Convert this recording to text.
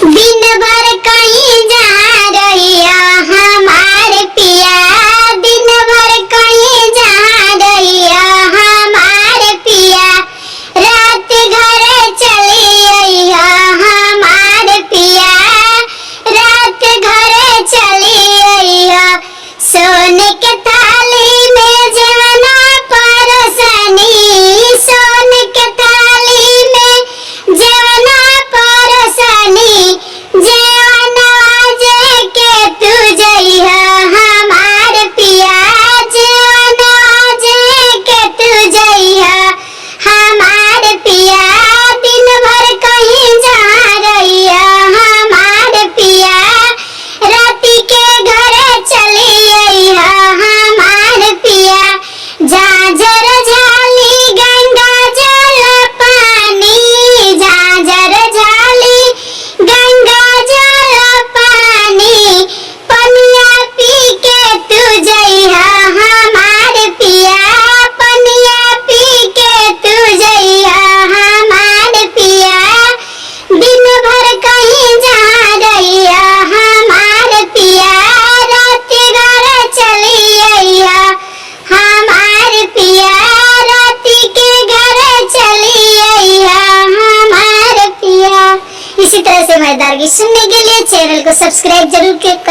दिन भर कहीं जा रहिया हमारे पिया, दिन भर कहीं जा रहिया हमारे पिया, रात घर चली अइहा हमारे पिया, रात घर चली अइहा। सोने के थाली में जवना परोसनी, सोने के थाली में जवना परोसनी, जवना जे के तू जइहा हमार पिया, जवना जे के तू जइहा हमार पिया, दिन भर कहीं जा रहिया हमार पिया, राती के घर चली अइहा हमार पिया। झांझर झाली गंगा जल पानी, झांझर झाली गंगा जल पानी, पनिया पी के तू जइहा हमार पिया, पनिया पी के तू जइहा हमार पिया, दिन भर कहीं जा रहिया हमार पिया, रात घर चली अइहा हमार पिया, राती के घर चली अइहा हमार पिया। इसी तरह से मजेदार गीत सुनने के लिए चैनल को सब्सक्राइब जरूर करें।